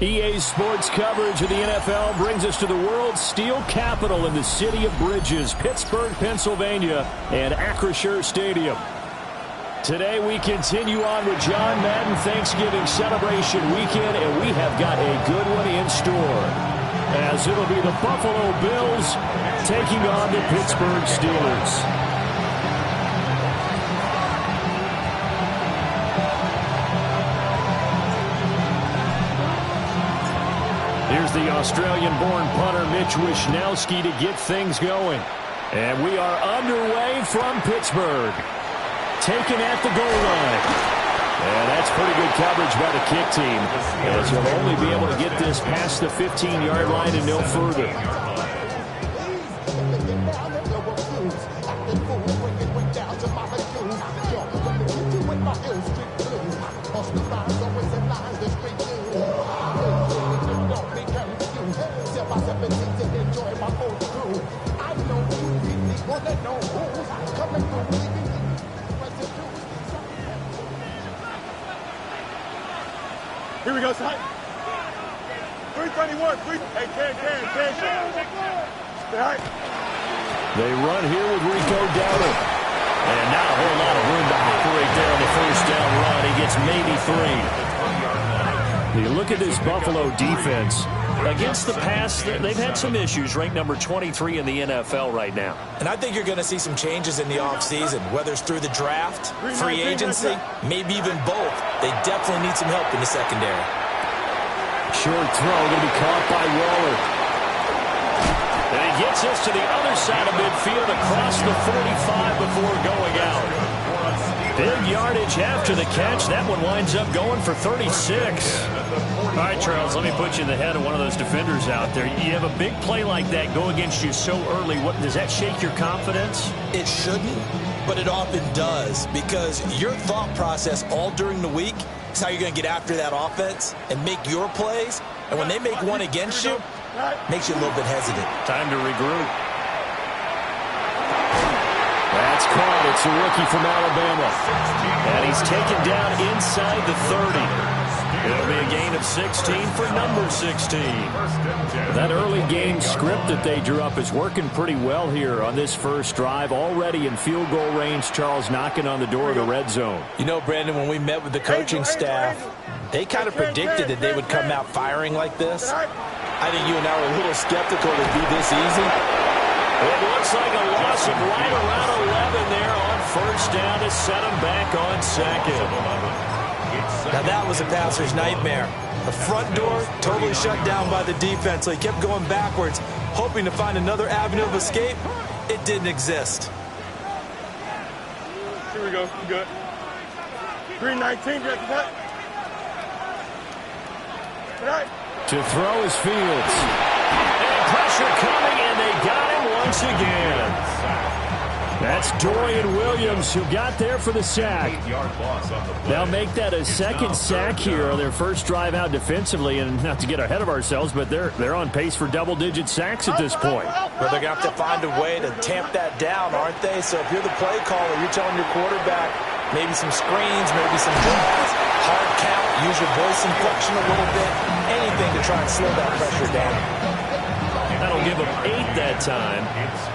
EA Sports coverage of the NFL brings us to the world's steel capital in the city of Bridges, Pittsburgh, Pennsylvania, and Acrisure Stadium. Today we continue on with John Madden Thanksgiving celebration weekend, and we have got a good one in store, as it'll be the Buffalo Bills taking on the Pittsburgh Steelers. Here's the Australian-born punter Mitch Wishnowsky to get things going. And we are underway from Pittsburgh. Taken at the goal line. And that's pretty good coverage by the kick team, as he'll only be able to get this past the 15-yard line and no further. Here we go, son. 321. Hey, can. All right. They run here with Rico Dowdle. And not a whole lot of room to operate there on the first down run. He gets maybe 3. You look at this Buffalo defense. Against the pass, they've had some issues, ranked number 23 in the NFL right now. And I think you're going to see some changes in the offseason, whether it's through the draft, free agency, maybe even both. They definitely need some help in the secondary. Short throw going to be caught by Waller. And he gets us to the other side of midfield across the 45 before going out. Big yardage after the catch. That one winds up going for 36. All right, Charles, let me put you in the head of one of those defenders out there. You have a big play like that go against you so early. Does that shake your confidence? It shouldn't, but it often does, because your thought process all during the week is how you're going to get after that offense and make your plays. And when they make one against you, it makes you a little bit hesitant. Time to regroup. That's caught. It's a rookie from Alabama. And he's taken down inside the 30. It'll be a gain of 16 for number 16. That early game script that they drew up is working pretty well here on this first drive. Already in field goal range, Charles knocking on the door of the red zone. You know, Brandon, when we met with the coaching staff, they kind of predicted that they would come out firing like this. I think you and I were a little skeptical it would be this easy. It looks like a loss of right around 11 there on first down to set him back on second. Now that was a passer's nightmare. The front door totally shut down by the defense, so he kept going backwards, hoping to find another avenue of escape. It didn't exist. Here we go. We good. 319, Jackie. All right. To throw is Fields. And pressure coming, and they got him once again. That's Dorian Williams who got there for the sack. They'll make that a second sack here on their first drive out defensively. And not to get ahead of ourselves, but they're on pace for double-digit sacks at this point. Well, they're going to have to find a way to tamp that down, aren't they? So if you're the play caller, you're telling your quarterback maybe some screens, maybe some draws, hard count, use your voice inflection a little bit, anything to try and slow that pressure down. That'll give them 8 that time,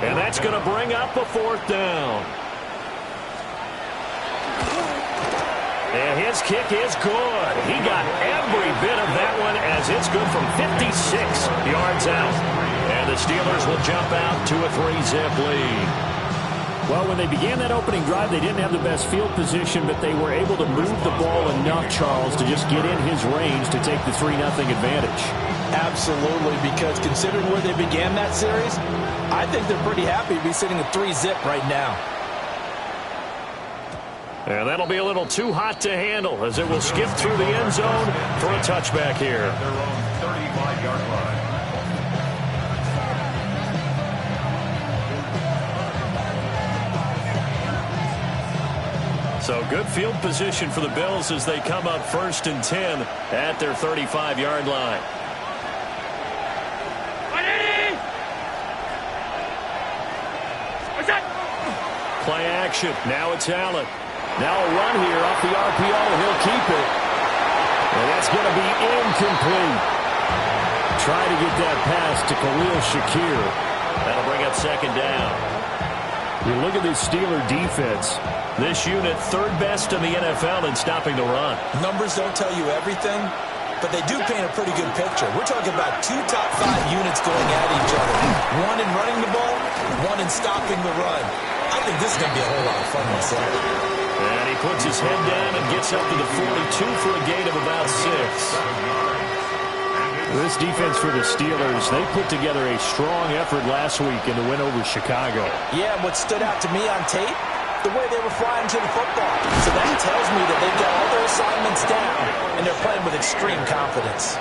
and that's going to bring up a fourth down. And his kick is good. He got every bit of that one, as it's good from 56 yards out. And the Steelers will jump out to a 3-zip lead. Well, when they began that opening drive, they didn't have the best field position, but they were able to move the ball enough, Charles, to just get in his range to take the 3-0 advantage. Absolutely, because considering where they began that series, I think they're pretty happy to be sitting at 3-zip right now. And that'll be a little too hot to handle, as it will skip through the end zone for a touchback here. Their own 35-yard line. So good field position for the Bills as they come up 1st and 10 at their 35-yard line. Play action. Now it's Allen. Now a run here off the RPO. He'll keep it. And be incomplete. Try to get that pass to Khalil Shakir. That'll bring up second down. You look at this Steeler defense. This unit, third best in the NFL in stopping the run. Numbers don't tell you everything, but they do paint a pretty good picture. We're talking about 2 top 5 units going at each other. One in running the ball, one in stopping the run. I think this is going to be a whole lot of fun myself. And he puts his head down and gets up to the 42 for a gain of about 6. This defense for the Steelers, they put together a strong effort last week in the win over Chicago. Yeah, and what stood out to me on tape, the way they were flying to the football. So that tells me that they've got all their assignments down, and they're playing with extreme confidence.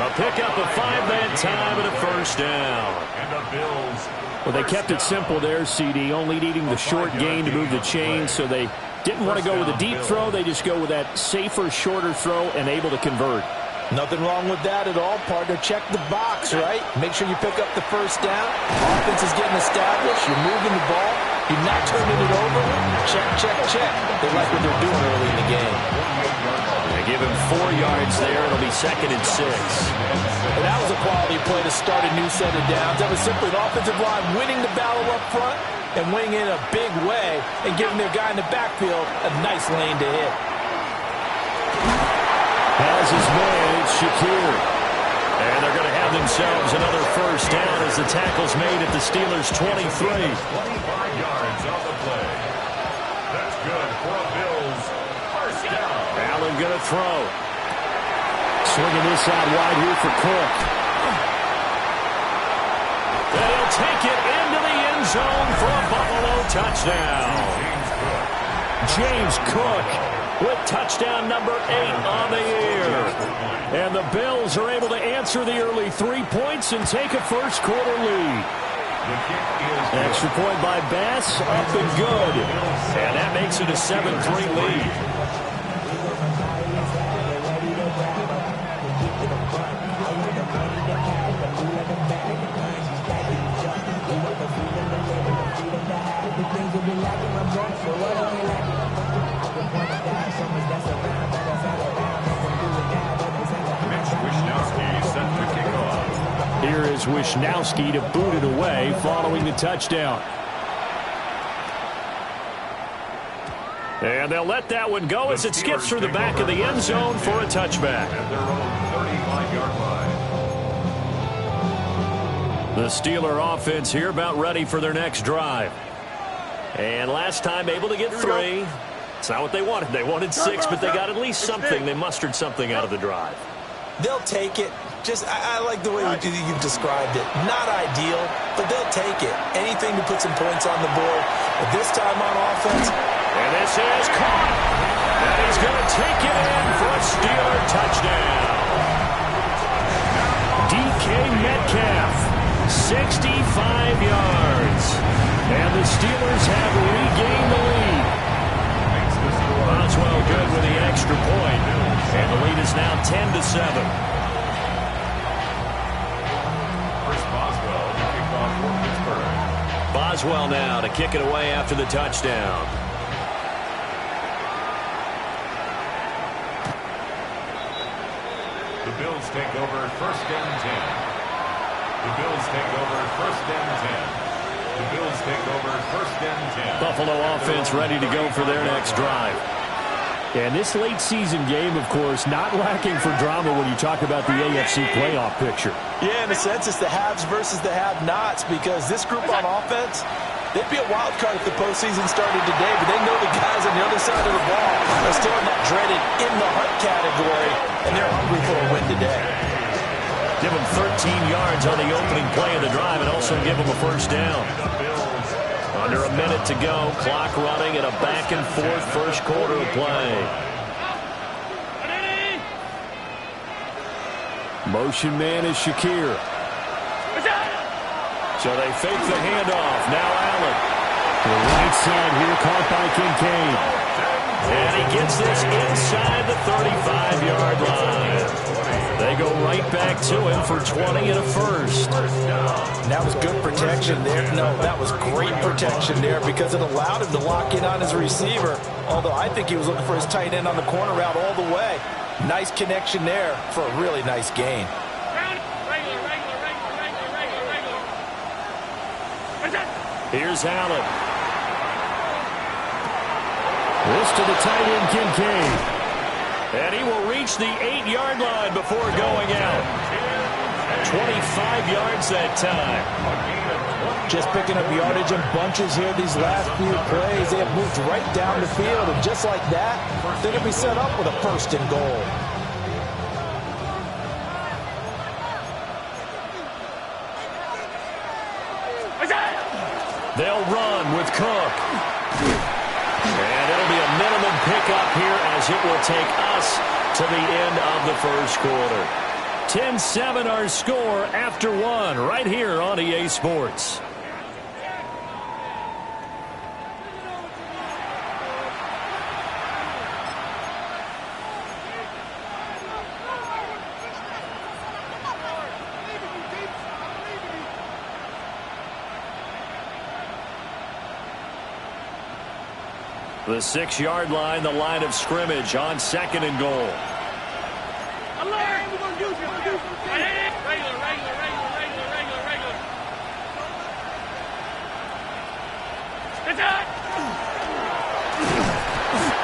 A pickup of 5 that time and a first down. And the Bills. Well, they kept it simple there, CD, only needing the short gain to move the chain, so they didn't want to go with a deep throw. They just go with that safer, shorter throw and able to convert. Nothing wrong with that at all, partner. Check the box, right? Make sure you pick up the first down. Offense is getting established. You're moving the ball. You're not turning it over. Check, check, check. They like what they're doing early in the game. They give him 4 yards there. It'll be 2nd and 6. And that was a quality play to start a new set of downs. That was simply an offensive line winning the battle up front and winning in a big way and giving their guy in the backfield a nice lane to hit. Has his man, it's Shakir. And they're going to have themselves another first down as the tackle's made at the Steelers' 23. 25 yards on the play. That's good for a Bills first down. Allen going to throw. Swinging this out wide here for Cook. And he'll take it into the end zone for a Buffalo touchdown. James Cook with touchdown number 8 on the year. And the Bills are able to answer the early 3 points and take a first quarter lead. Extra point by Bass, up and good. And that makes it a 7-3 lead. Here is Wishnowski to boot it away following the touchdown. And they'll let that one go as it skips through the back of the end zone for a touchback. At their own 35-yard line. The Steeler offense here about ready for their next drive. And last time able to get 3. It's not what they wanted. They wanted 6, but they got at least something. They mustered something out of the drive. They'll take it. I like the way you've described it. Not ideal, but they'll take it. Anything to put some points on the board. But this time on offense. And this is caught. And he's going to take it in for a Steeler touchdown. DK Metcalf, 65 yards. And the Steelers have regained the lead. Boswell good with the extra point. And the lead is now 10-7. Boswell now to kick it away after the touchdown. The Bills take over 1st and 10. The Bills take over 1st and 10. The Bills take over 1st and 10. Buffalo offense ready to go for their next drive. And this late season game, of course, not lacking for drama when you talk about the AFC playoff picture. Yeah, in a sense, it's the haves versus the have-nots because this group on offense, they'd be a wild card if the postseason started today, but they know the guys on the other side of the ball are still in that dreaded in-the-hunt category, and they're hungry for a win today. Give them 13 yards on the opening play of the drive and also give them a first down. Under a minute to go, clock running and a back-and-forth first quarter of play. Motion man is Shakir. So they fake the handoff. Now Allen. The right side here caught by Kincaid. And he gets this inside the 35-yard line. They go right back to him for 20 and a first. And that was good protection there. No, that was great protection there because it allowed him to lock in on his receiver. Although I think he was looking for his tight end on the corner route all the way. Nice connection there for a really nice gain. Here's Allen. This to the tight end, Kincaid. And he will reach the 8-yard line before going out. 25 yards that time. Just picking up yardage in bunches here these last few plays. They have moved right down the field, and just like that, they're going to be set up with a 1st and goal. They'll run with Cook. And it'll be a minimum pickup here as it will take us to the end of the first quarter. 10-7 our score after 1 right here on EA Sports. The 6-yard line, the line of scrimmage on 2nd and goal.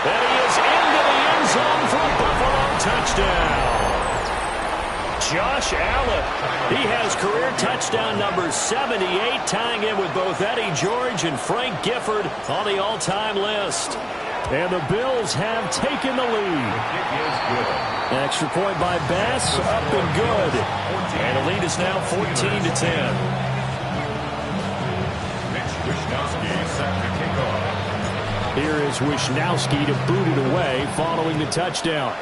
And he is into the end zone for a Buffalo touchdown. Josh Allen, he has career touchdown number 78, tying in with both Eddie George and Frank Gifford on the all-time list. And the Bills have taken the lead. Extra point by Bass, up and good. And the lead is now 14-10. Here is Wishnowsky to boot it away following the touchdown.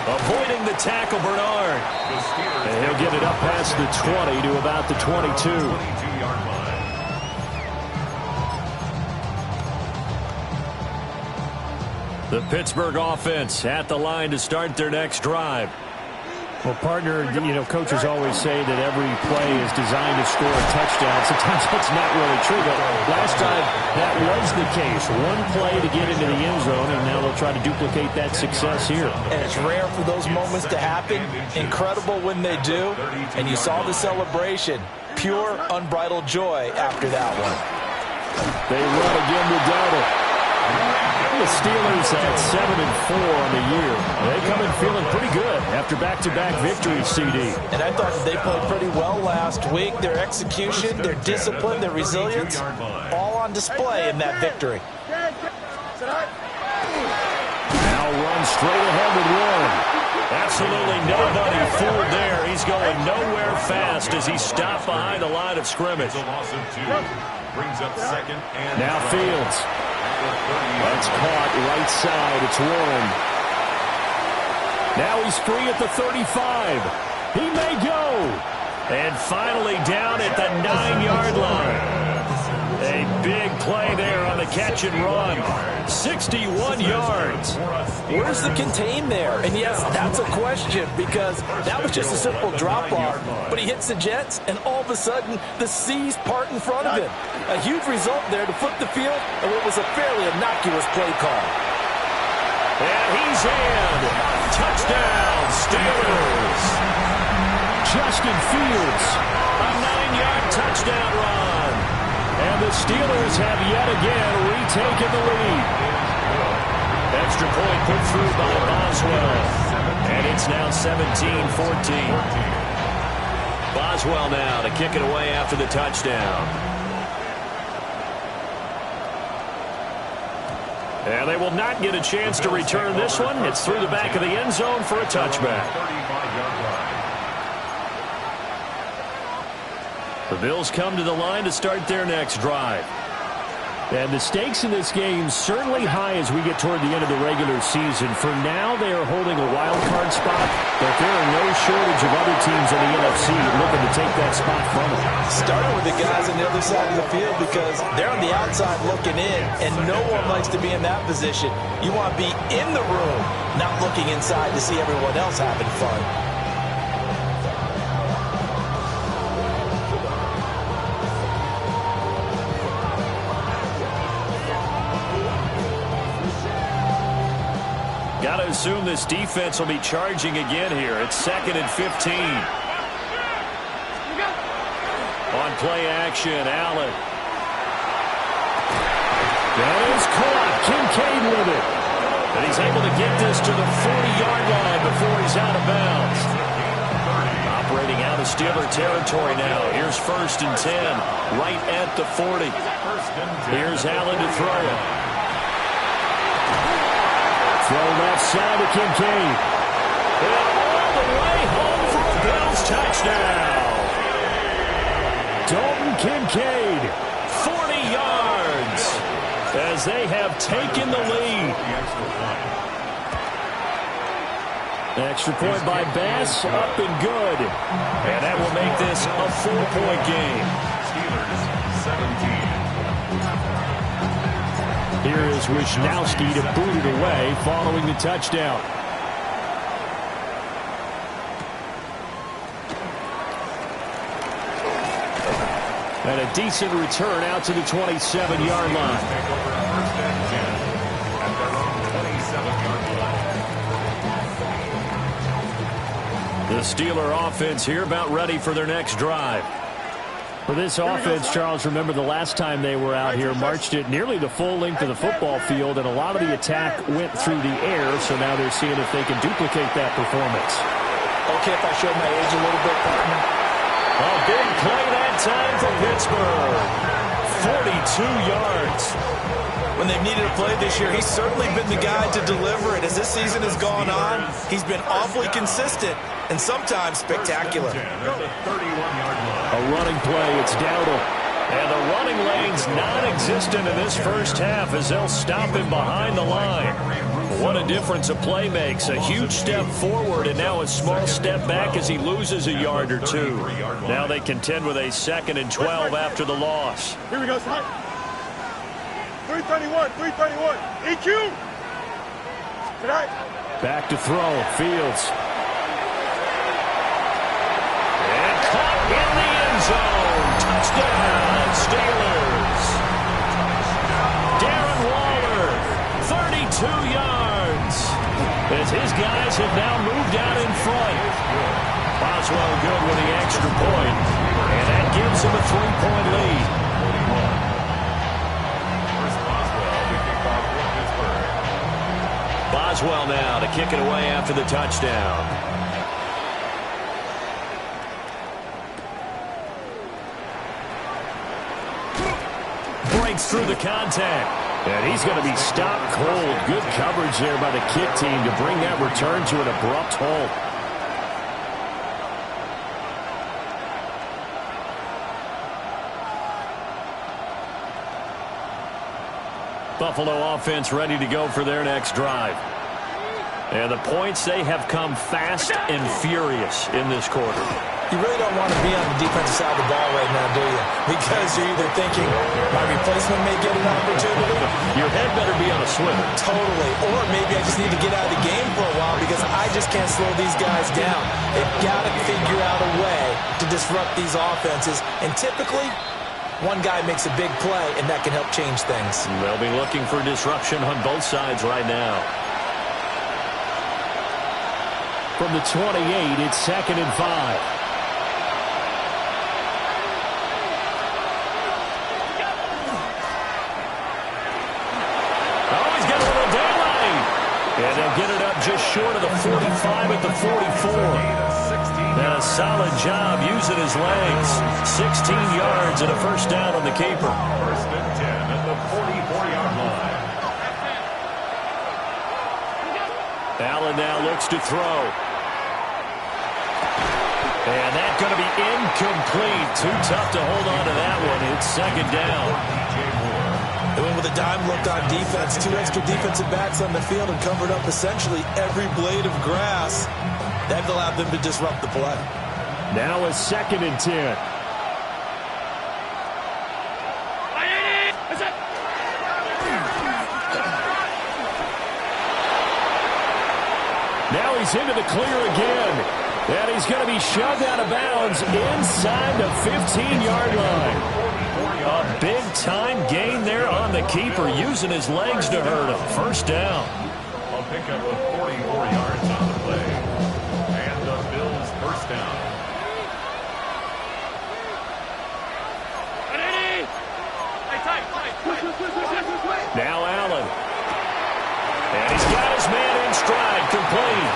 Avoiding the tackle, Bernard. And he'll get it up past the 20 to about the 22. The Pittsburgh offense at the line to start their next drive. Well, partner, coaches always say that every play is designed to score a touchdown. Sometimes that's not really true, but last time that was the case. One play to get into the end zone, and now they'll try to duplicate that success here. And it's rare for those moments to happen. Incredible when they do. And you saw the celebration. Pure, unbridled joy after that one. They run again with Dowdle. The Steelers at 7-4 on the year. They come in feeling pretty good after back-to-back victories, CD. And I thought they played pretty well last week. Their execution, their discipline, their resilience, all on display in that victory. Now run straight ahead with Warren. Absolutely nobody fooled there. He's going nowhere fast as he stopped behind the line of scrimmage. Now Fields. That's caught right side. It's Warren. Now he's free at the 35. He may go. And finally down at the 9-yard line. A big play there on the catch and run. 61 yards. Where's the contain there? And yes, that's a question because that was just a simple drop-off. But he hits the Jets, and all of a sudden, the seas part in front of him. A huge result there to flip the field, and what was a fairly innocuous play call. And he's in. Touchdown, Steelers. Justin Fields, a 9-yard touchdown run. And the Steelers have yet again retaken the lead. Extra point put through by Boswell. And it's now 17-14. Boswell now to kick it away after the touchdown. And they will not get a chance to return this one. It's through the back of the end zone for a touchback. The Bills come to the line to start their next drive. And the stakes in this game certainly high as we get toward the end of the regular season. For now, they are holding a wild card spot, but there are no shortage of other teams in the NFC looking to take that spot from them. Starting with the guys on the other side of the field because they're on the outside looking in, and no one likes to be in that position. You want to be in the room, not looking inside to see everyone else having fun. Got to assume this defense will be charging again here. It's 2nd and 15. On play action, Allen. That is caught. Kincaid with it. And he's able to get this to the 40-yard line before he's out of bounds. Operating out of Steeler territory now. Here's 1st and 10, right at the 40. Here's Allen to throw it. Throw left side to Kincaid. And all the way home for a Bills touchdown. Dalton Kincaid, 40 yards, as they have taken the lead. Extra point by Bass, up and good. And that will make this a 4-point game. Steelers 17. Here is Wisnowski to boot it away following the touchdown. And a decent return out to the 27-yard line. The Steeler offense here about ready for their next drive. For this offense, Charles, remember the last time they were out here, marched it nearly the full length of the football field, and a lot of the attack went through the air, so now they're seeing if they can duplicate that performance. Okay, if I show my age a little bit, partner. A big play that time for Pittsburgh. 42 yards. When they've needed a play this year, he's certainly been the guy to deliver it. As this season has gone on, he's been awfully consistent and sometimes spectacular. A running play, it's Dowdle. And the running lane's non-existent in this first half as they'll stop him behind the line. What a difference a play makes. A huge step forward and now a small step back as he loses a yard or two. Now they contend with a 2nd and 12 after the loss. Here we go, son. 331, 331. EQ. Tonight. Back to throw. Fields. And caught in the end zone. Touchdown, Steelers. Darren Waller, 32 yards. As his guys have now moved out in front. Boswell good with the extra point. And that gives him a 3-point lead. Boswell now to kick it away after the touchdown. Breaks through the contact. And he's going to be stopped cold. Good coverage there by the kick team to bring that return to an abrupt halt. Buffalo offense ready to go for their next drive. And the points, they have come fast and furious in this quarter. You really don't want to be on the defensive side of the ball right now, do you? Because you're either thinking, my replacement may get an opportunity. Your head better be on a swivel. Totally. Or maybe I just need to get out of the game for a while because I just can't slow these guys down. They've got to figure out a way to disrupt these offenses. And typically, one guy makes a big play, and that can help change things. They'll be looking for disruption on both sides right now. From the 28, it's 2nd and 5. Oh, he's got a little daylight. And they'll get it up just short of the 45 at the 44. And a solid job using his legs. 16 yards and a first down on the keeper. 1st and 10 at the 44-yard line. Allen now looks to throw. And that's going to be incomplete. Too tough to hold on to that one. It's 2nd down. They went with a dime look on defense. 2 extra defensive backs on the field and covered up essentially every blade of grass. That allowed them to disrupt the play. Now a 2nd and 10. Now he's into the clear again. And he's going to be shoved out of bounds inside the 15-yard line. A big-time gain there on the keeper, using his legs to hurt him. First down. I'll pick up the 24 yards on the play. And the Bills first down. Now Allen. And he's got his man in stride, complete.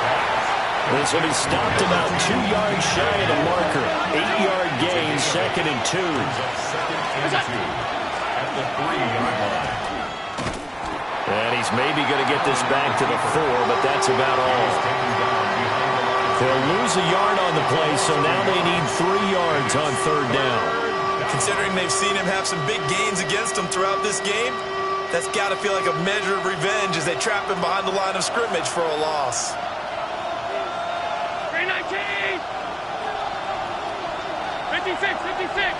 This will be stopped about 2 yards shy of the marker. 8-yard gain, 2nd and 2. Second and 2 at the 3-yard line. And he's maybe going to get this back to the 4, but that's about all. They'll lose a yard on the play, so now they need 3 yards on 3rd down. Considering they've seen him have some big gains against them throughout this game, that's got to feel like a measure of revenge as they trap him behind the line of scrimmage for a loss. 319! 56, 56!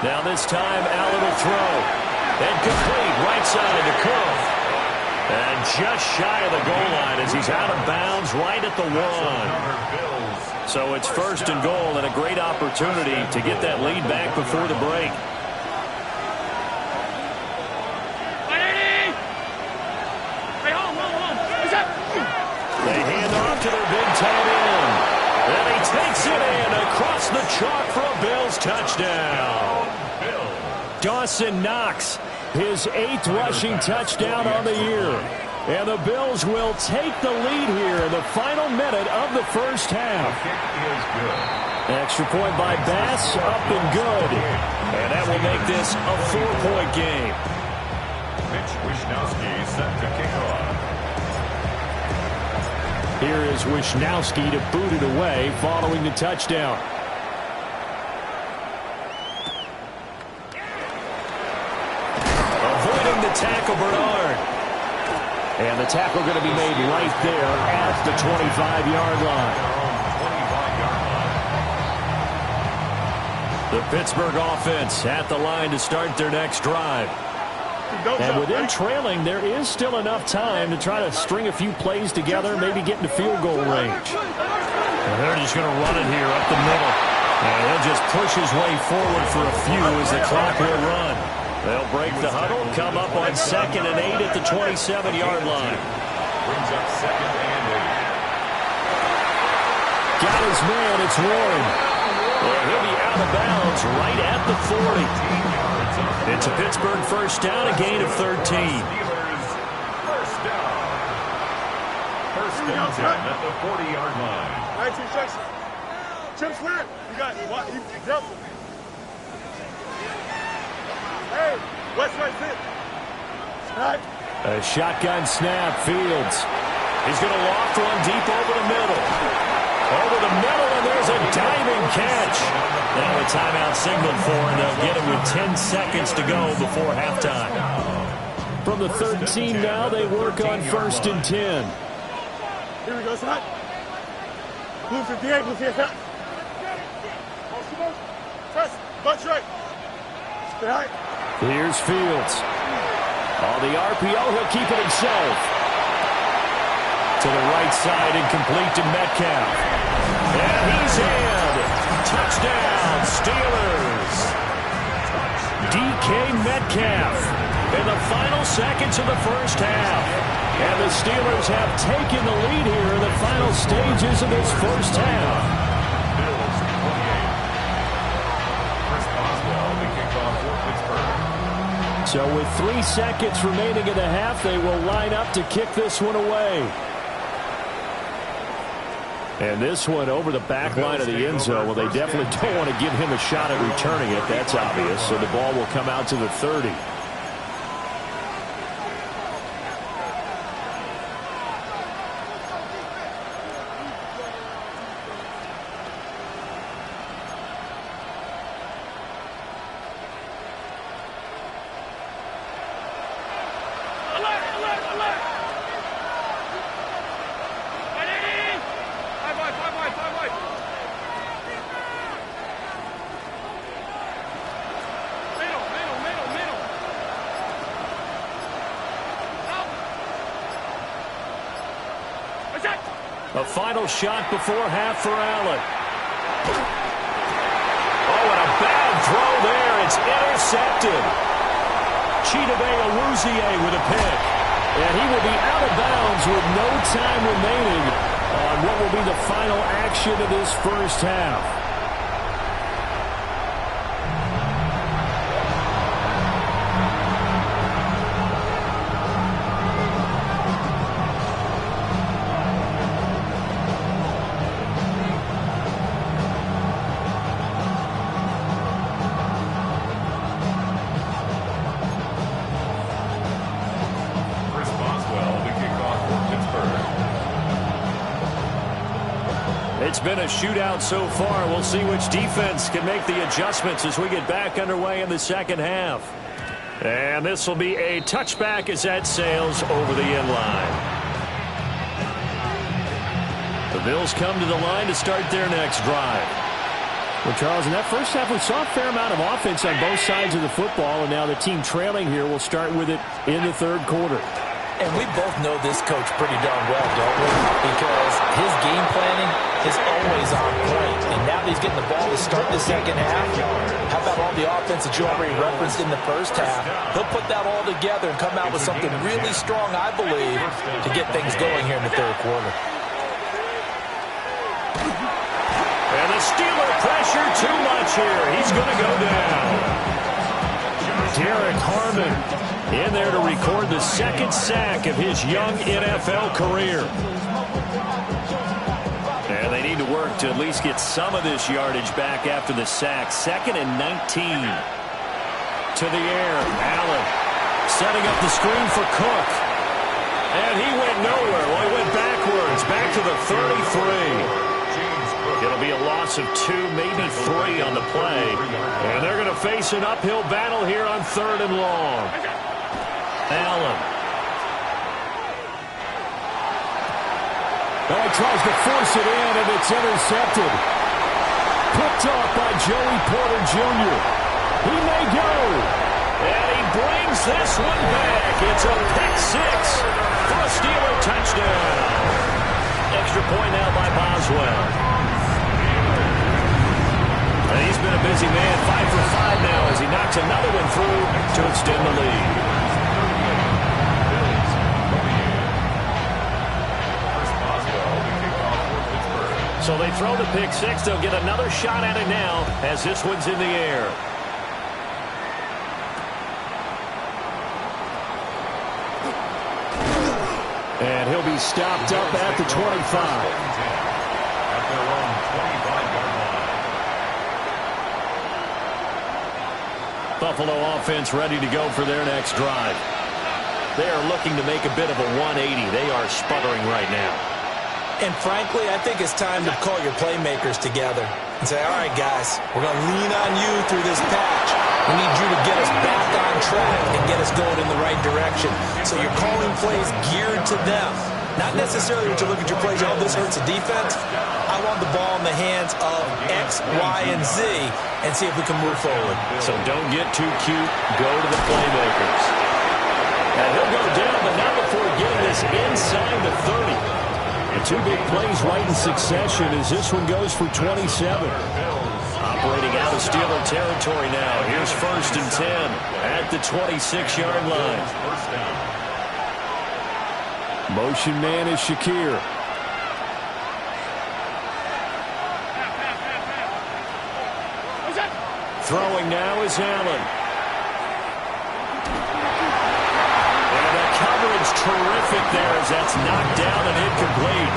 Now this time, Allen will throw. And complete, right side to Cook. And just shy of the goal line as he's out of bounds right at the 1. So it's 1st and goal and a great opportunity to get that lead back before the break. They hand off to their big tight end. And he takes it in across the chalk for a Bills touchdown. Dawson Knox, his 8th rushing touchdown on the year. And the Bills will take the lead here in the final minute of the first half. Extra point by Bass, up and good. And that will make this a 4-point game. Mitch Wishnowsky set to kick off. Here is Wishnowsky to boot it away following the touchdown. Avoiding the tackle, Bernard. And the tackle going to be made right there at the 25-yard line. The Pittsburgh offense at the line to start their next drive. And within trailing, there is still enough time to try to string a few plays together, maybe get into field goal range. And they're just going to run it here up the middle. And he'll just push his way forward for a few as the clock will run. They'll break the huddle, come up on 2nd and 8 at the 27-yard line. Brings up 2nd and 8. Got his man, it's Warren. Well, he'll be out of bounds right at the 40. It's a Pittsburgh first down, a gain of 13. Steelers first down. First and 10 at the 40-yard line. 19 seconds. Chip slant. You got it. You jump. Hey, West right fit. Snap. A shotgun snap, Fields. He's going to loft one deep over the middle. Over the middle, and there's a diving catch. Now a timeout signaled for, and they'll get it with 10 seconds to go before halftime. From the 13 now, they work on 1st and 10. Here we go, son. Blue 58, blue 58. Press, bunch right. Stay high. Here's Fields. On the RPO, he'll keep it himself. To the right side and complete to Metcalf. And he's in. Touchdown, Steelers. DK Metcalf in the final seconds of the first half. And the Steelers have taken the lead here in the final stages of this first half. Bills 28. Chris Boswell, the kickoff for Pittsburgh. So with 3 seconds remaining in the half, they will line up to kick this one away. And this one over the back line of the end zone. Well, they definitely don't want to give him a shot at returning it. That's obvious. So the ball will come out to the 30. A final shot before half for Allen. Oh, and a bad throw there. It's intercepted. Chidobe Awuzie with a pick. And he will be out of bounds with no time remaining on what will be the final action of this first half. It's been a shootout so far. We'll see which defense can make the adjustments as we get back underway in the second half. And this will be a touchback as that sails over the end line. The Bills come to the line to start their next drive. Well, Charles, in that first half, we saw a fair amount of offense on both sides of the football, and now the team trailing here will start with it in the third quarter. And we both know this coach pretty darn well, don't we? Because his game planning is always on point. And now that he's getting the ball to start the second half, how about all the offense that you already referenced in the first half? He'll put that all together and come out with something really strong, I believe, to get things going here in the third quarter. And the Steeler pressure too much here. He's going to go down. Derek Harmon in there to record the second sack of his young NFL career. And they need to work to at least get some of this yardage back after the sack. 2nd and 19. To the air. Allen setting up the screen for Cook. And he went nowhere. Well, he went backwards. Back to the 33. It'll be a loss of 2, maybe 3 on the play. And they're going to face an uphill battle here on 3rd and long. Allen. Oh, he tries to force it in, and it's intercepted. Picked off by Joey Porter Jr. He may go. And he brings this one back. It's a pick 6 for a Steeler touchdown. Extra point now by Boswell. And he's been a busy man, 5 for 5 now as he knocks another one through to extend the lead. So they throw the pick 6. They'll get another shot at it now as this one's in the air. And he'll be stopped up at the 25. At their own 25-yard line. Buffalo offense ready to go for their next drive. They are looking to make a bit of a 180. They are sputtering right now. And frankly, I think it's time to call your playmakers together and say, all right, guys, we're going to lean on you through this patch. We need you to get us back on track and get us going in the right direction. So you're calling plays geared to them. Not necessarily when you look at your plays, oh, this hurts the defense. I want the ball in the hands of X, Y, and Z and see if we can move forward. So don't get too cute. Go to the playmakers. And he'll go down, but not before getting this inside the 30. The 2 big plays right in succession as this one goes for 27. Operating out of Steeler territory now. Here's 1st and 10 at the 26-yard line. Motion man is Shakir. Throwing now is Allen. Terrific there as that's knocked down and incomplete.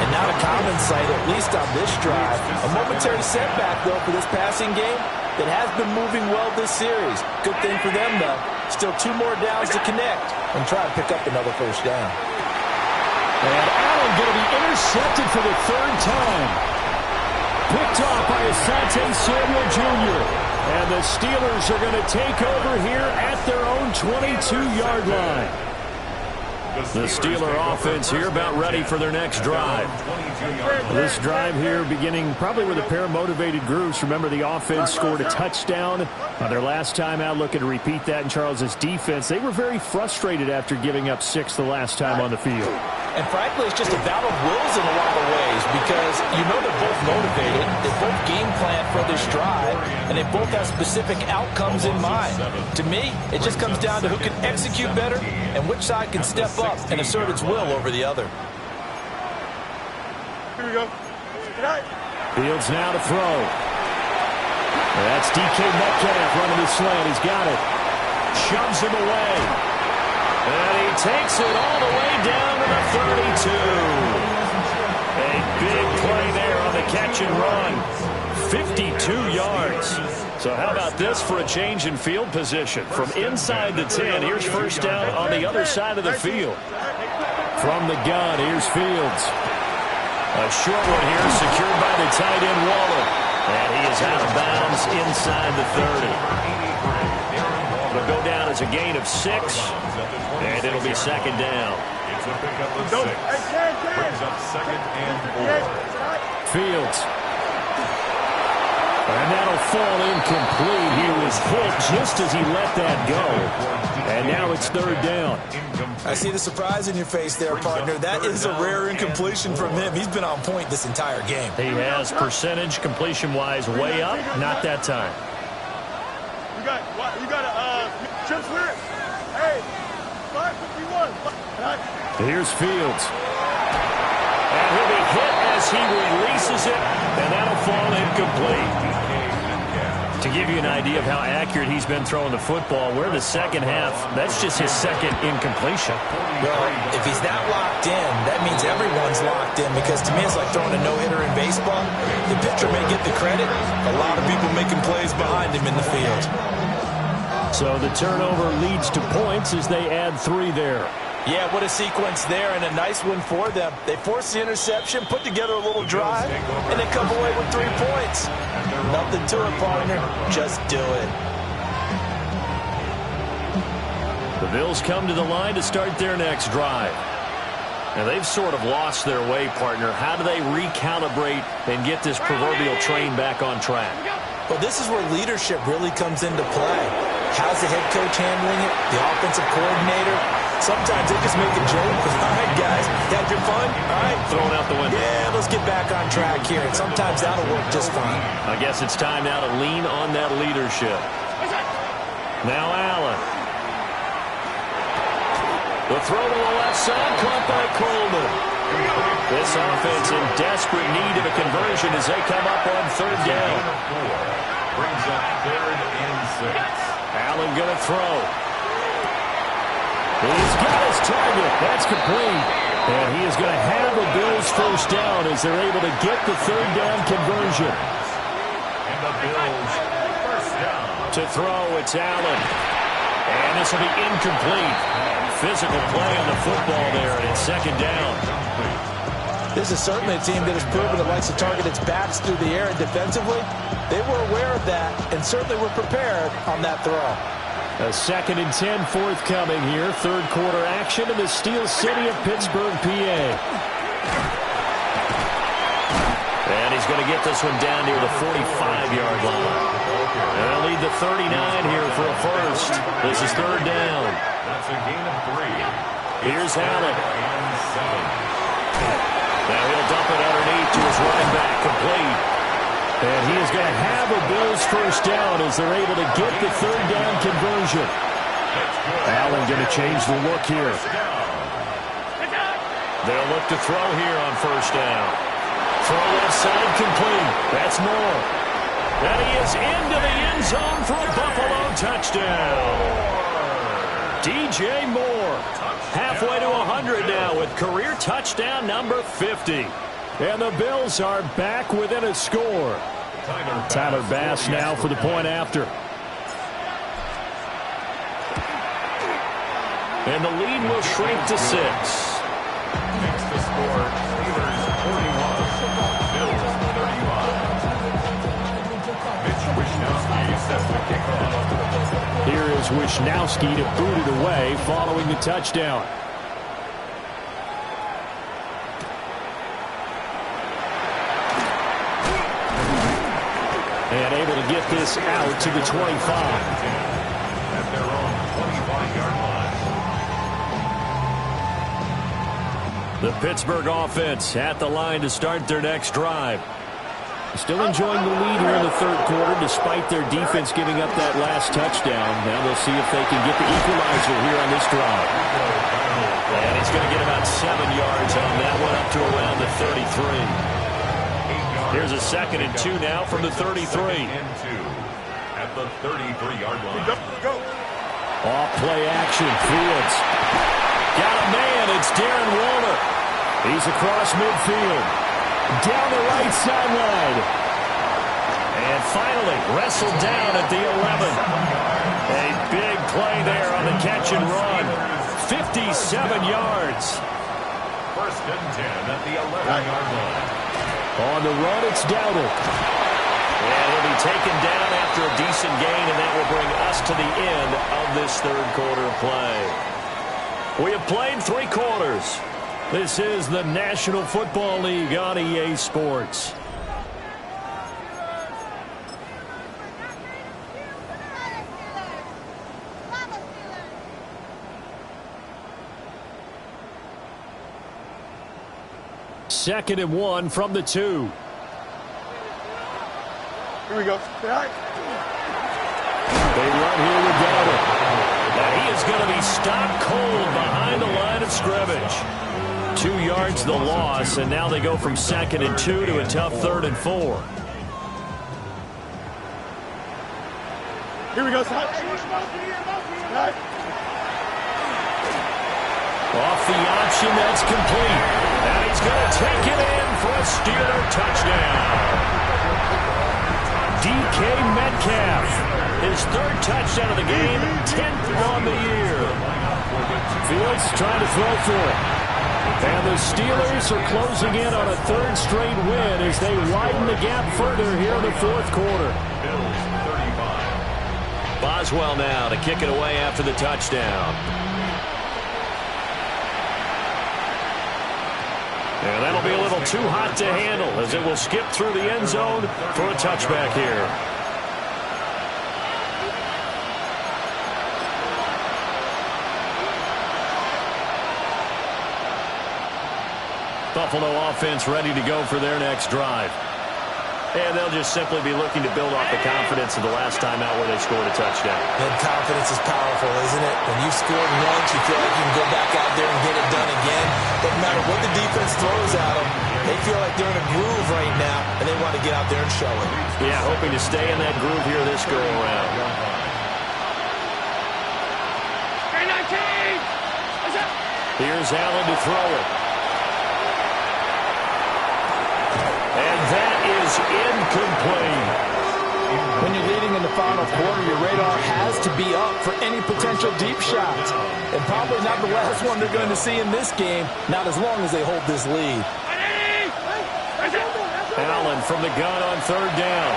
And not a common sight, at least on this drive. A momentary setback, though, for this passing game that has been moving well this series. Good thing for them, though. Still 2 more downs to connect and try to pick up another first down. And Allen going to be intercepted for the 3rd time. Picked off by Asante Samuel Jr. And the Steelers are going to take over here at their own 22-yard line. The Steeler offense here about ready for their next drive. This drive here beginning probably with a pair of motivated groups. Remember, the offense scored a touchdown on their last time out, looking to repeat that in Charles's defense. They were very frustrated after giving up 6 the last time on the field. And frankly, it's just a battle of wills in a lot of ways because you know they're both motivated, they both game plan for this drive, and they both have specific outcomes in mind. To me, it just comes down to who can execute better and which side can step up and assert its will over the other. Here we go. Fields now to throw. That's DK Metcalf running the slant. He's got it. Shoves him away. And he takes it all the way down to the 32. A big play there on the catch and run. 52 yards. So how about this for a change in field position? From inside the 10, here's first down on the other side of the field. From the gun, here's Fields. A short one here, secured by the tight end Waller. And he is out of bounds inside the 30. It'll go down as a gain of 6, and it'll be second down. It's a pickup of 6. Brings up second and 4. Fields. And that'll fall incomplete. He was hit just as he let that go. And now it's third down. I see the surprise in your face there, partner. That is a rare incompletion from him. He's been on point this entire game. He has percentage completion-wise way up. Not that time. You got a Jim Swear. Hey, 551. Here's Fields. And he'll be hit as he releases it, and that'll fall incomplete. To give you an idea of how accurate he's been throwing the football, we're in the second half. That's just his second incompletion. Well, if he's that locked in, that means everyone's locked in, because to me it's like throwing a no-hitter in baseball. The pitcher may get the credit. A lot of people making plays behind him in the field. So the turnover leads to points as they add 3 there. Yeah, what a sequence there, and a nice one for them. They force the interception, put together a little drive, and they come away with 3 points. Nothing to it, partner. Just do it. The Bills come to the line to start their next drive. Now, they've sort of lost their way, partner. How do they recalibrate and get this proverbial train back on track? Well, this is where leadership really comes into play. How's the head coach handling it? The offensive coordinator? Sometimes they just make a joke. All right, guys, had your fun? All right. Thrown out the window. Yeah, let's get back on track here. And sometimes that'll work just fine. I guess it's time now to lean on that leadership. Now Allen. The throw to the left side, caught by Coleman. This offense in desperate need of a conversion as they come up on third down. Brings up third and 6. Allen going to throw. He's got his target. That's complete. And he is going to have the Bills first down as they're able to get the third down conversion. And the Bills first down. To throw, it's Allen. And this will be incomplete. Physical play on the football there, and it's second down. This is certainly a team that has proven it likes to target its backs through the air and defensively. They were aware of that and certainly were prepared on that throw. A 2nd and 10 forthcoming here. Third quarter action in the Steel City of Pittsburgh, PA. And he's going to get this one down near the 45-yard line. And they'll lead the 39 here for a first. This is third down. That's a gain of 3. Here's Allen. And 7. Now he'll dump it underneath to his running back, complete. And he is going to have a Bills first down as they're able to get the third down conversion. Allen going to change the look here. They'll look to throw here on first down. Throw left side, complete. That's Moore. And he is into the end zone for a Buffalo touchdown. DJ Moore, halfway to 100 now with career touchdown number 50. And the Bills are back within a score. Tyler Bass now for the point after. And the lead will shrink to 6. Next to score, Steelers 41, Bills 31. Mitch Wishnowsky sets the kickoff. Here is Wishnowsky to boot it away following the touchdown. And able to get this out to the 25. At their own 25-yard line. The Pittsburgh offense at the line to start their next drive. Still enjoying the lead here in the third quarter despite their defense giving up that last touchdown. Now they'll see if they can get the equalizer here on this drive. And he's going to get about 7 yards on that one, up to around the 33. Here's a 2nd and 2 now from the 33. 2nd and 2 at the 33-yard line. Go. Off play action, Fields. Got a man, it's Darren Waller. He's across midfield. Down the right sideline. And finally wrestled down at the 11. A big play there on the catch and run. 57 yards. 1st and 10 at the 11-yard line. On the run, it's Dowdle. And he'll be taken down after a decent gain, and that will bring us to the end of this third quarter play. We have played 3 quarters. This is the National Football League on EA Sports. Second and 1 from the 2. Here we go. They run here with Dowdle. And he is going to be stopped cold behind the line of scrimmage. 2 yards the loss, and now they go from 2nd and 2 to a tough 3rd and 4. Here we go, Side. Off the option, that's complete. And he's going to take it in for a Steeler touchdown. DK Metcalf, his 3rd touchdown of the game, 10th on the year. Fields trying to throw for it. And the Steelers are closing in on a 3rd straight win as they widen the gap further here in the 4th quarter. Boswell now to kick it away after the touchdown. And that'll be a little too hot to handle as it will skip through the end zone for a touchback here. Buffalo offense ready to go for their next drive. And they'll just simply be looking to build off the confidence of the last time out where they scored a touchdown. And confidence is powerful, isn't it? When you scored once, you feel like you can go back out there and get it done again. Doesn't matter what the defense throws at them. They feel like they're in a groove right now, and they want to get out there and show it. Yeah, hoping to stay in that groove here this go-around. Here's Allen to throw it. And that is incomplete. When you're leading in the final quarter, your radar has to be up for any potential deep shots. And probably not the last one they're going to see in this game, not as long as they hold this lead. Allen from the gun on 3rd down.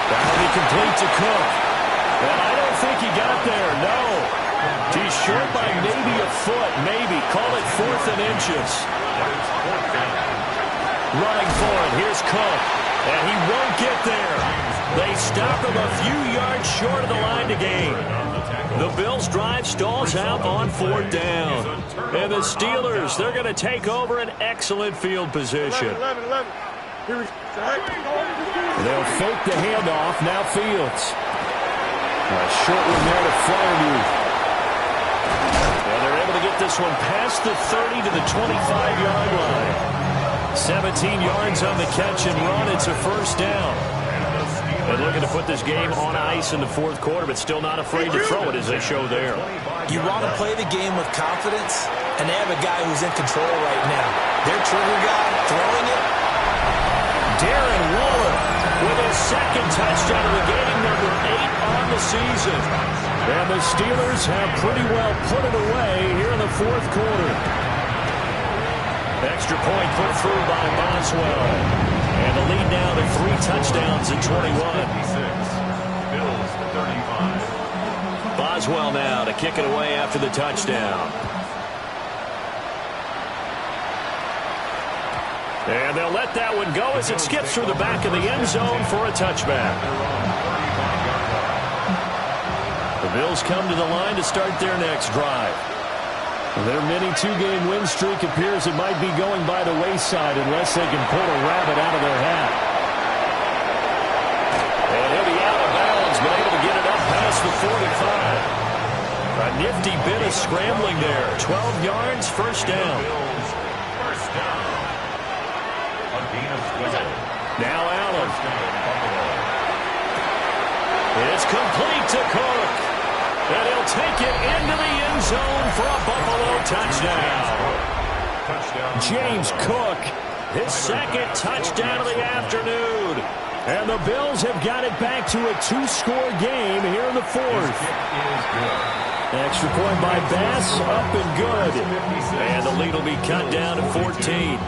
That'll be complete to Cook. And I don't think he got there, no. He's short by maybe a foot, maybe. Call it 4th and inches. Running for it, here's Cook. And he won't get there. They stop him a few yards short of the line to gain. The Bills' drive stalls out on 4th down. And the Steelers, they're going to take over an excellent field position. 11. Here we go. They'll fake the handoff, now Fields. A short one there to Freiermuth. And they're able to get this one past the 30 to the 25-yard line. 17 yards on the catch and run. It's a 1st down. And looking to put this game on ice in the 4th quarter, but still not afraid to throw it as they show there. You want to play the game with confidence, and they have a guy who's in control right now. Their trigger guy throwing it. Darren Waller with his 2nd touchdown of the game, number 8 on the season. And the Steelers have pretty well put it away here in the 4th quarter. Extra point put through by Boswell. And the lead now to 3 touchdowns in 21. Bills 35. Boswell now to kick it away after the touchdown. And they'll let that one go as it skips through the back of the end zone for a touchback. The Bills come to the line to start their next drive. Their mini two-game win streak appears it might be going by the wayside unless they can pull a rabbit out of their hat. And he'll be out of bounds, but able to get it up past the 45. A nifty bit of scrambling there. 12 yards, first down. First down. Now Allen. It's complete to Cook. And he'll take it into the end zone for a Buffalo touchdown. James Cook, his second touchdown of the afternoon. And the Bills have got it back to a two-score game here in the fourth. Extra point by Bass, up and good. And the lead will be cut down to 14.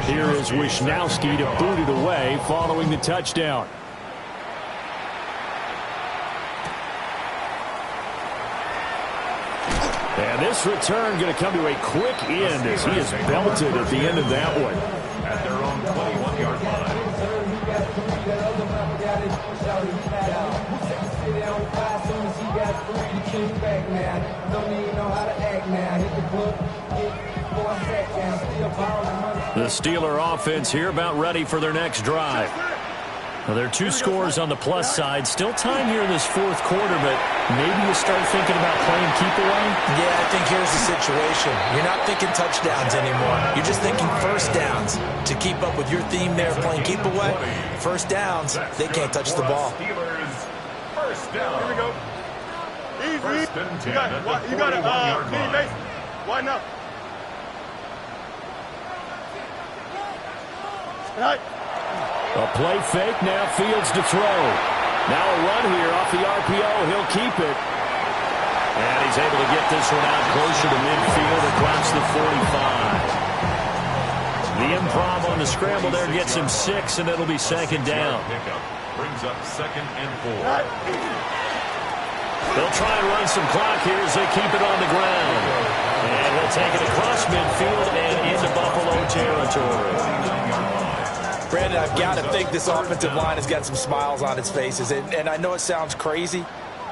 Here is Wisnowski to boot it away following the touchdown. And this return going to come to a quick end as he is belted at the end of that one. At their own 21-yard line. The Steeler offense here about ready for their next drive. Well, there are two scores on the plus side. Still time here in this fourth quarter, but maybe you start thinking about playing keep away? Yeah, I think here's the situation. You're not thinking touchdowns anymore. You're just thinking first downs. To keep up with your theme there, playing keep away, first downs, they can't touch the ball. First down. Here we go. Easy. First and 10 at the You got it. 41-yard line. Mason. Widen up. Right. A play fake, now Fields to throw. Now a run here off the RPO, he'll keep it. And he's able to get this one out closer to midfield across the 45. The improv on the scramble there gets him 6, and it'll be second down. Brings up second and 4. They'll try and run some clock here as they keep it on the ground. And he'll take it across midfield and into Buffalo territory. Brandon, I've got to think this offensive line has got some smiles on its faces. And I know it sounds crazy,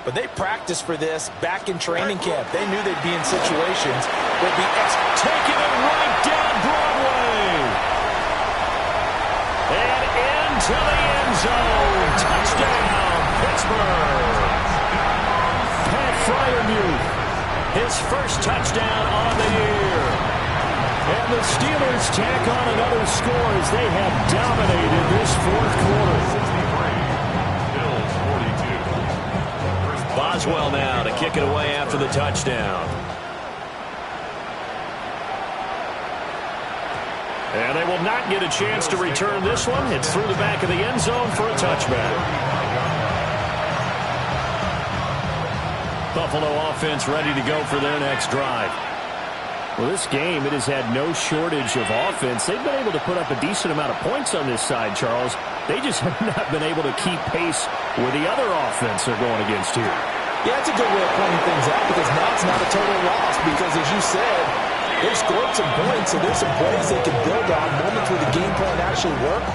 but they practiced for this back in training camp. They knew they'd be in situations where they'd be taking it right down Broadway. And into the end zone. Touchdown, Pittsburgh. Pat Freiermuth, his first touchdown on the year. And the Steelers tack on another score as they have dominated this fourth quarter. Bills 42. Boswell now to kick it away after the touchdown. And they will not get a chance to return this one. It's through the back of the end zone for a touchback. Buffalo offense ready to go for their next drive. Well, this game, it has had no shortage of offense. They've been able to put up a decent amount of points on this side, Charles. They just have not been able to keep pace with the other offense they're going against here. Yeah, it's a good way of pointing things out because now it's not a total loss because, as you said, they've scored some points, so there's some plays they can build on, moments where the game plan actually worked.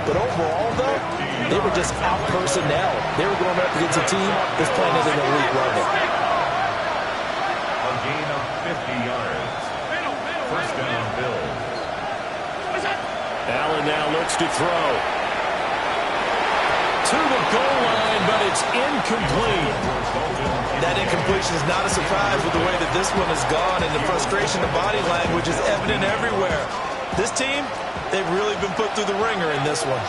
But overall, though, they were just out personnel. They were going up against a team that's playing at an elite level. A gain of 50 yards. First down, Bills. Allen now looks to throw. To the goal line, but it's incomplete. That incompletion is not a surprise with the way that this one has gone, and the frustration, the body language is evident everywhere. This team, they've really been put through the ringer in this one.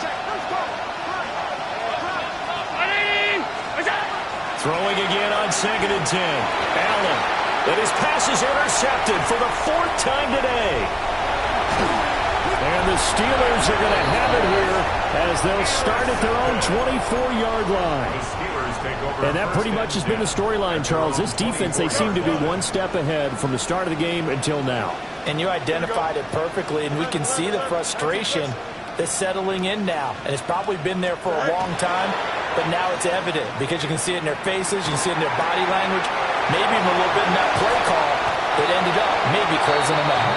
Throwing again on second and 10. Allen. And his pass is intercepted for the fourth time today. And the Steelers are going to have it here as they'll start at their own 24-yard line. And that pretty much has been the storyline, Charles. This defense, they seem to be one step ahead from the start of the game until now. And you identified it perfectly, and we can see the frustration that's settling in now. And it's probably been there for a long time, but now it's evident because you can see it in their faces, you can see it in their body language, maybe even a little bit in that play call that ended up maybe closing them out.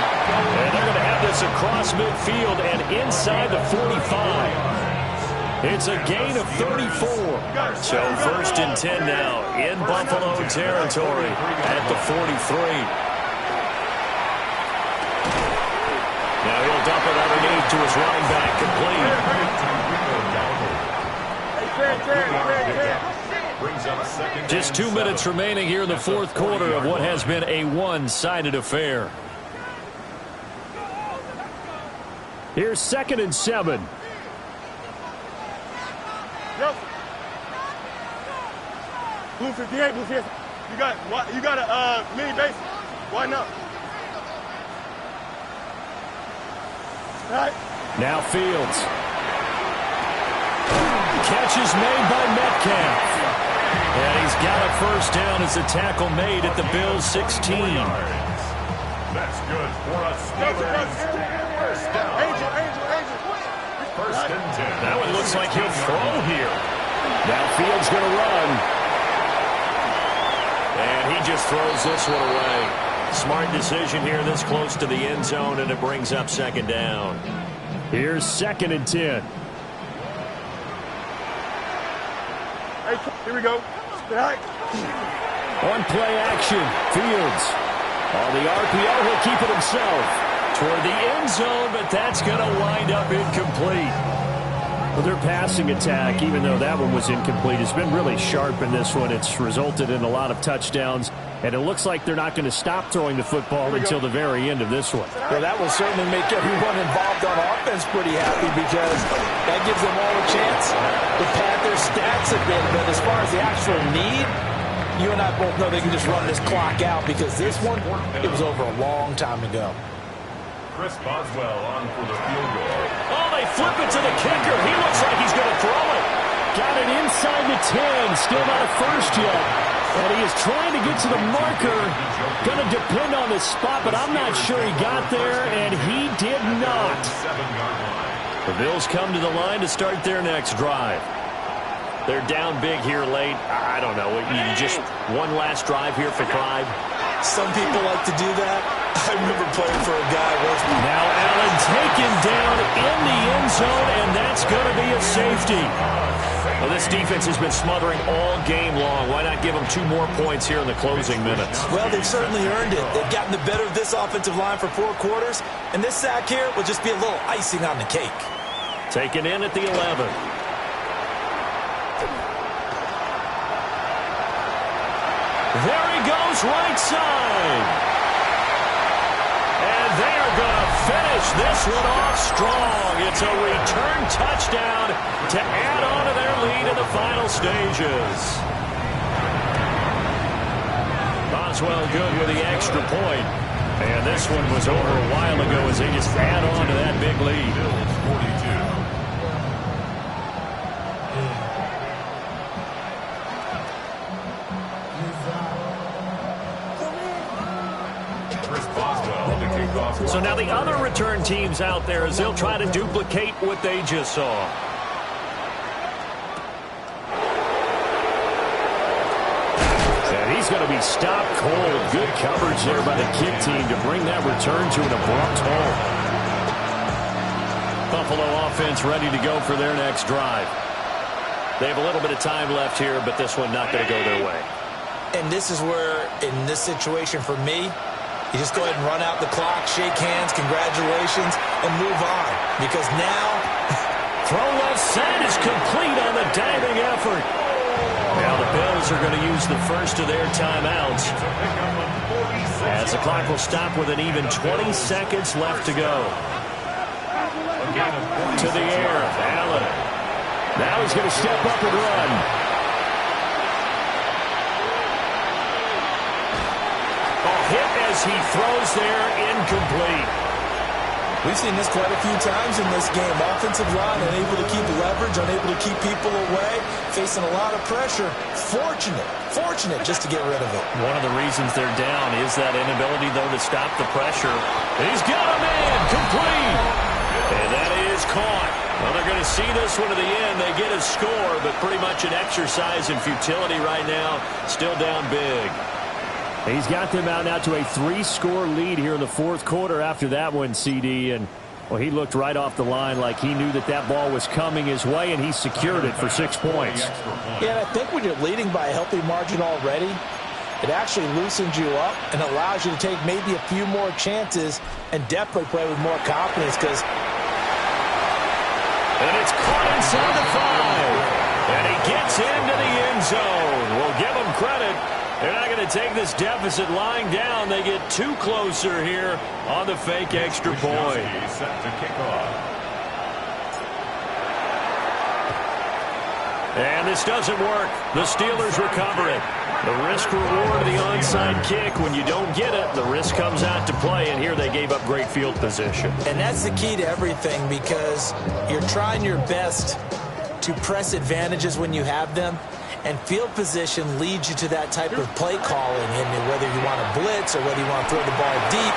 And they're going to have this across midfield and inside the 45. It's a gain of 34. So 1st and 10 now in Buffalo territory at the 43. Now he'll dump it underneath to his running back, complete. Just 2 minutes remaining here in the 4th quarter of what has been a one-sided affair. Here's 2nd and 7. Yep. Blue 58, blue 58. You got a mini base. Why not? All right. Now Fields. Catch is made by Metcalf. And he's got a 1st down as a tackle made at the Bills' 16. That's good for a Steelers 1st down. Angel. 1st and 10. That one looks like he'll throw here. Now Fields going to run. And he just throws this one away. Smart decision here this close to the end zone, and it brings up 2nd down. Here's 2nd and 10. Hey, here we go. All right. On play action, Fields. On the RPO, he'll keep it himself. Toward the end zone, but that's going to wind up incomplete. Well, their passing attack, even though that one was incomplete, has been really sharp in this one. It's resulted in a lot of touchdowns, and it looks like they're not going to stop throwing the football until the very end of this one. Well, that will certainly make everyone involved on offense pretty happy because that gives them all a chance to pad their stats a bit. But as far as the actual need, you and I both know they can just run this clock out because this one, it was over a long time ago. Chris Boswell on for the field goal. Oh, they flip it to the kicker. He looks like he's going to throw it. Got it inside the 10. Still not a first yet. And he is trying to get to the marker. Going to depend on the spot, but I'm not sure he got there, and he did not. 7-yard line. The Bills come to the line to start their next drive. They're down big here late. I don't know. You just one last drive here for pride. Some people like to do that. I remember playing for a guy once. Now Allen taken down in the end zone, and that's going to be a safety. Well, this defense has been smothering all game long. Why not give them 2 more points here in the closing minutes? Well, they've certainly earned it. They've gotten the better of this offensive line for 4 quarters, and this sack here will just be a little icing on the cake. Taken in at the 11. There he goes, right side. And they are going to finish this one off strong. It's a return touchdown to add on to their lead in the final stages. Boswell good with the extra point. And this one was over a while ago as they just add on to that big lead. Bills 42. So now the other return teams out there as they'll try to duplicate what they just saw. And he's going to be stopped cold. Good coverage there by the kick team to bring that return to an abrupt halt. Buffalo offense ready to go for their next drive. They have a little bit of time left here, but this one not going to go their way. And this is where, in this situation for me, you just go ahead and run out the clock, shake hands, congratulations, and move on. Because now, throw left side is complete on the diving effort. Now the Bills are going to use the first of their timeouts. As the clock will stop with an even 20 seconds left to go. To the air, Allen. Now he's going to step up and run. Hit as he throws there, incomplete. We've seen this quite a few times in this game. Offensive line unable to keep leverage, unable to keep people away, facing a lot of pressure. Fortunate just to get rid of it. One of the reasons they're down is that inability, though, to stop the pressure. He's got a man, complete. And that is caught. Well, they're going to see this one to the end. They get a score, but pretty much an exercise in futility right now. Still down big. He's got them out now to a 3-score lead here in the 4th quarter after that one, CD. And Well, he looked right off the line like he knew that that ball was coming his way, and he secured it for 6 points. Yeah, and I think when you're leading by a healthy margin already, it actually loosens you up and allows you to take maybe a few more chances and definitely play with more confidence because... And it's caught inside the 5. And he gets into the end zone. We'll give him credit. They're not going to take this deficit lying down. They get 2 closer here on the fake extra point. Set to kick off. And this doesn't work. The Steelers recover it. The risk-reward of the onside kick. When you don't get it, the risk comes out to play, and here they gave up great field position. And that's the key to everything because you're trying your best to press advantages when you have them, and field position leads you to that type of play calling, and whether you want to blitz or whether you want to throw the ball deep,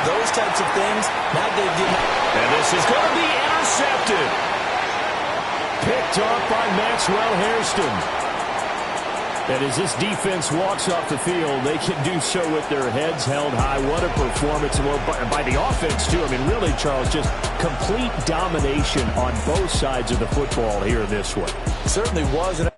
those types of things, now they've given... And this is going to be intercepted. Picked off by Maxwell Hairston. And as this defense walks off the field, they can do so with their heads held high. What a performance by the offense, too. I mean, really, Charles, just complete domination on both sides of the football here this one. Certainly was, and